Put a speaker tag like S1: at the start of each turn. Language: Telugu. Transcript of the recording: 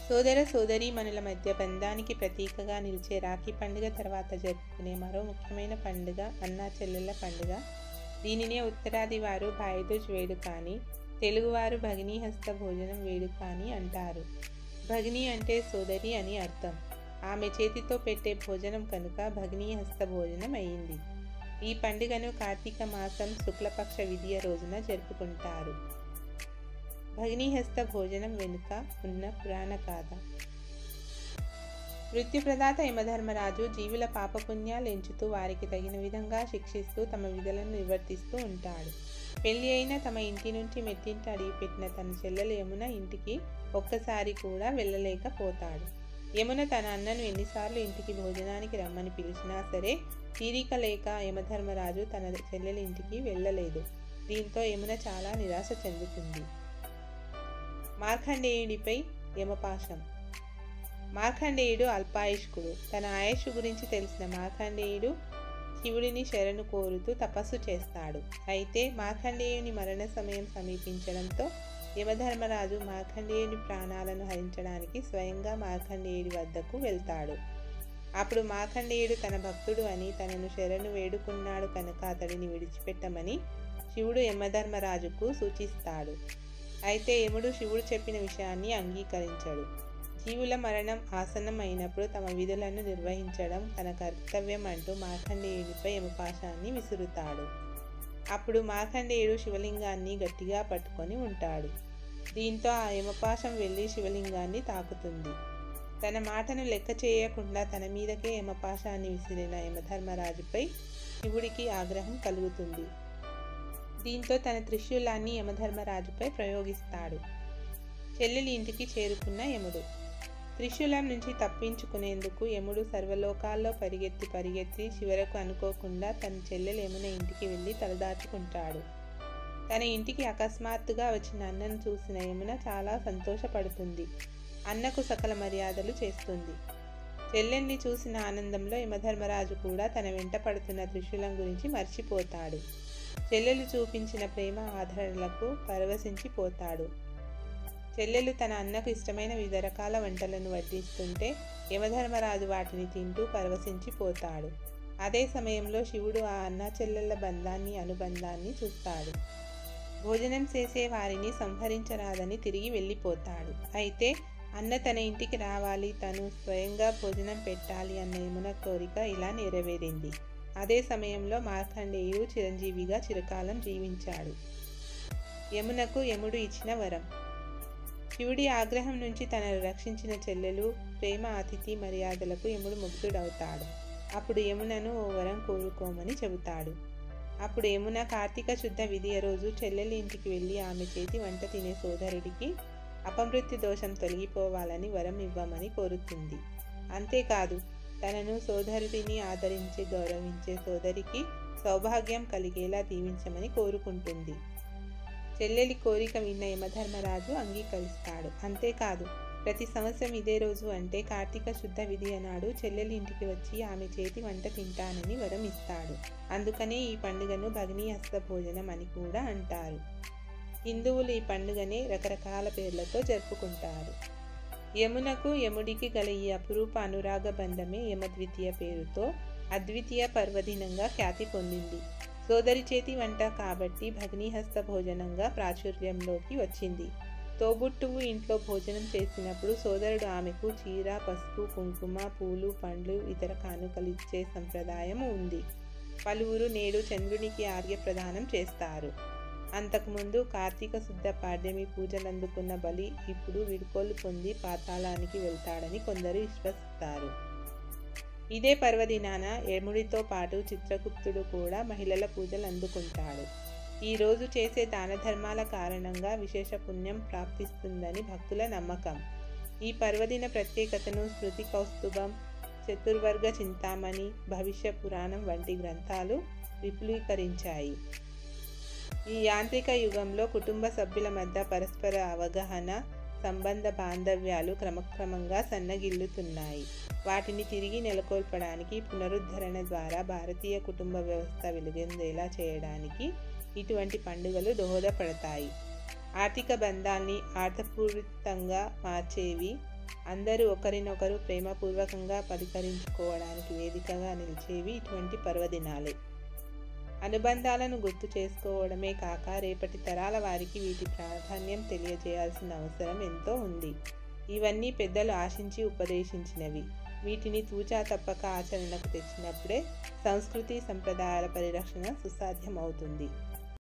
S1: సోదర సోదరీమణుల మధ్య బంధానికి ప్రతీకగా నిలిచే రాఖీ పండుగ తర్వాత జరుపుకునే మరో ముఖ్యమైన పండుగ అన్నా చెల్లెళ్ళ పండుగ. దీనినే ఉత్తరాది వారు భాయిదూజ్ వేడుక అని, తెలుగువారు భగినీ హస్త భోజనం వేడుక అని అంటారు. భగిని అంటే సోదరి అని అర్థం. ఆమె చేతితో పెట్టే భోజనం కనుక భగినీ హస్త భోజనం అయింది. ఈ పండుగను కార్తీక మాసం శుక్లపక్ష విదియ రోజున జరుపుకుంటారు. భగినీహస్త భోజనం వెనుక ఉన్న పురాణ గాథ. మృత్యుప్రదాత యమధర్మరాజు జీవుల పాపపుణ్యాలు ఎంచుతూ వారికి తగిన విధంగా శిక్షిస్తూ తమ విధులను నిర్వర్తిస్తూ ఉంటాడు. పెళ్లి అయిన తమ ఇంటి నుంచి మెట్టింటి అడిగిపెట్టిన తన చెల్లెలు యమున ఇంటికి ఒక్కసారి కూడా వెళ్ళలేకపోతాడు. యమున తన అన్నను ఎన్నిసార్లు ఇంటికి భోజనానికి రమ్మని పిలిచినా సరే తీరిక లేక యమధర్మరాజు తన చెల్లెలి ఇంటికి వెళ్ళలేదు. దీంతో యమున చాలా నిరాశ చెందుతుంది. మార్కండేయుడిపై యమపాశం. మార్కండేయుడు అల్పాయుష్కుడు. తన ఆయుష్ గురించి తెలిసిన మార్కండేయుడు శివుడిని శరణు కోరుతూ తపస్సు చేస్తాడు. అయితే మార్కండేయుని మరణ సమయం సమీపించడంతో యమధర్మరాజు మార్కండేయుని ప్రాణాలను హరించడానికి స్వయంగా మార్కండేయుడి వద్దకు వెళ్తాడు. అప్పుడు మార్కండేయుడు తన భక్తుడు అని, తనను శరణు వేడుకున్నాడు కనుక అతడిని విడిచిపెట్టమని శివుడు యమధర్మరాజుకు సూచిస్తాడు. అయితే యముడు శివుడు చెప్పిన విషయాన్ని అంగీకరించాడు. జీవుల మరణం ఆసన్నం అయినప్పుడు తమ విధులను నిర్వహించడం తన కర్తవ్యం అంటూ మార్కండేయునిపై యమపాశాన్ని విసురుతాడు. అప్పుడు మార్కండేయుడు శివలింగాన్ని గట్టిగా పట్టుకొని ఉంటాడు. దీంతో ఆ యమపాశం వెళ్ళి శివలింగాన్ని తాకుతుంది. తన మాటను లెక్క చేయకుండా తన మీదకే యమపాశాన్ని విసిరిన యమధర్మరాజుపై శివుడికి ఆగ్రహం కలుగుతుంది. దీంతో తన త్రిశూలాన్ని యమధర్మరాజుపై ప్రయోగిస్తాడు. చెల్లెలి ఇంటికి చేరుకున్న యముడు త్రిశూలం నుంచి తప్పించుకునేందుకు యముడు సర్వలోకాల్లో పరిగెత్తి చివరకు అనుకోకుండా తన చెల్లెలు యమున ఇంటికి వెళ్ళి తలదాచుకుంటాడు. తన ఇంటికి అకస్మాత్తుగా వచ్చిన అన్నను చూసిన యమున చాలా సంతోషపడుతుంది. అన్నకు సకల మర్యాదలు చేస్తుంది. చెల్లెల్ని చూసిన ఆనందంలో యమధర్మరాజు కూడా తన వెంట పడుతున్న త్రిశూలం గురించి మర్చిపోతాడు. చెల్లెలు చూపించిన ప్రేమ ఆదరణలకు పరవశించిపోతాడు. చెల్లెలు తన అన్నకు ఇష్టమైన వివిధ రకాల వంటలను వడ్డిస్తుంటే యమధర్మరాజు వాటిని తింటూ పరవశించిపోతాడు. అదే సమయంలో శివుడు ఆ అన్న చెల్లెళ్ల అనుబంధాన్ని చూస్తాడు. భోజనం చేసే వారిని సంహరించరాదని తిరిగి వెళ్ళిపోతాడు. అయితే అన్న తన ఇంటికి రావాలి, తను స్వయంగా భోజనం పెట్టాలి అన్న యమున కోరిక ఇలా నెరవేరింది. అదే సమయంలో మార్కండేయుడు చిరంజీవిగా చిరకాలం జీవించాడు. యమునకు యముడు ఇచ్చిన వరం. శివుడి ఆగ్రహం నుంచి తనను రక్షించిన చెల్లెలు ప్రేమ అతిథి మర్యాదలకు యముడు ముగ్ధుడవుతాడు. అప్పుడు యమునను ఓ వరం కోరుకోమని చెబుతాడు. అప్పుడు యమున కార్తీక శుద్ధ విదియ రోజు చెల్లెలి ఇంటికి వెళ్ళి ఆమె చేతి వంట తినే సోదరుడికి అపమృత్యు దోషం తొలగిపోవాలని వరం ఇవ్వమని కోరుతుంది. అంతేకాదు, తనను సోదరుడిని ఆదరించి గౌరవించే సోదరికి సౌభాగ్యం కలిగేలా దీవించమని కోరుకుంటుంది. చెల్లెలి కోరిక విన్న యమధర్మరాజు అంగీకరిస్తాడు. అంతేకాదు, ప్రతి సంవత్సరం ఇదే రోజు అంటే కార్తీక శుద్ధ విదియ నాడు చెల్లెలి ఇంటికి వచ్చి ఆమె చేతి వంట తింటానని వరం ఇస్తాడు. అందుకనే ఈ పండుగను భగినీ హస్త భోజనం అని కూడా అంటారు. హిందువులు ఈ పండుగనే రకరకాల పేర్లతో జరుపుకుంటారు. యమునకు యముడికి గల ఈ అపురూప అనురాగ బంధమే యమద్వితీయ పేరుతో అద్వితీయ పర్వదినంగా ఖ్యాతి పొందింది. సోదరి చేతి వంట కాబట్టి భగినీహస్త భోజనంగా ప్రాచుర్యంలోకి వచ్చింది. తోబుట్టువు ఇంట్లో భోజనం చేసినప్పుడు సోదరుడు ఆమెకు చీర, పసుపు, కుంకుమ, పూలు, పండ్లు, ఇతర కానుకలిచ్చే సంప్రదాయం ఉంది. పలువురు నేడు చంద్రునికి ఆర్ఘ్యప్రదానం చేస్తారు. అంతకుముందు కార్తీక శుద్ధ పాడ్యమి పూజలందుకున్న బలి ఇప్పుడు విడుకోలు పొంది పాతాళానికి వెళ్తాడని కొందరు విశ్వసిస్తారు. ఇదే పర్వదినాన యముడితో పాటు చిత్రగుప్తుడు కూడా మహిళల పూజలు అందుకుంటాడు. ఈరోజు చేసే దాన ధర్మాల కారణంగా విశేష పుణ్యం ప్రాప్తిస్తుందని భక్తుల నమ్మకం. ఈ పర్వదిన ప్రత్యేకతను స్మృతి కౌస్తుభం, చతుర్వర్గ చింతామణి, భవిష్య పురాణం వంటి గ్రంథాలు విపులీకరించాయి. ఈ యాంత్రిక యుగంలో కుటుంబ సభ్యుల మధ్య పరస్పర అవగాహన, సంబంధ బాంధవ్యాలు క్రమక్రమంగా సన్నగిల్లుతున్నాయి. వాటిని తిరిగి నెలకొల్పడానికి, పునరుద్ధరణ ద్వారా భారతీయ కుటుంబ వ్యవస్థ వెలుగొందేలా చేయడానికి ఇటువంటి పండుగలు దోహదపడతాయి. ఆర్థిక బంధాల్ని అర్థపూరితంగా మార్చేవి అందరూ ఒకరినొకరు ప్రేమపూర్వకంగా పలకరించుకోవడానికి వేదికగా నిలిచేవి ఇటువంటి పర్వదినాలే. అనుబంధాలను గుర్తు చేసుకోవడమే కాక రేపటి తరాల వారికి వీటి ప్రాధాన్యం తెలియజేయాల్సిన అవసరం ఎంతో ఉంది. ఇవన్నీ పెద్దలు ఆశించి ఉపదేశించినవి. వీటిని తూచా తప్పక ఆచరణకు తెచ్చినప్పుడే సంస్కృతి సంప్రదాయాల పరిరక్షణ సుసాధ్యమవుతుంది.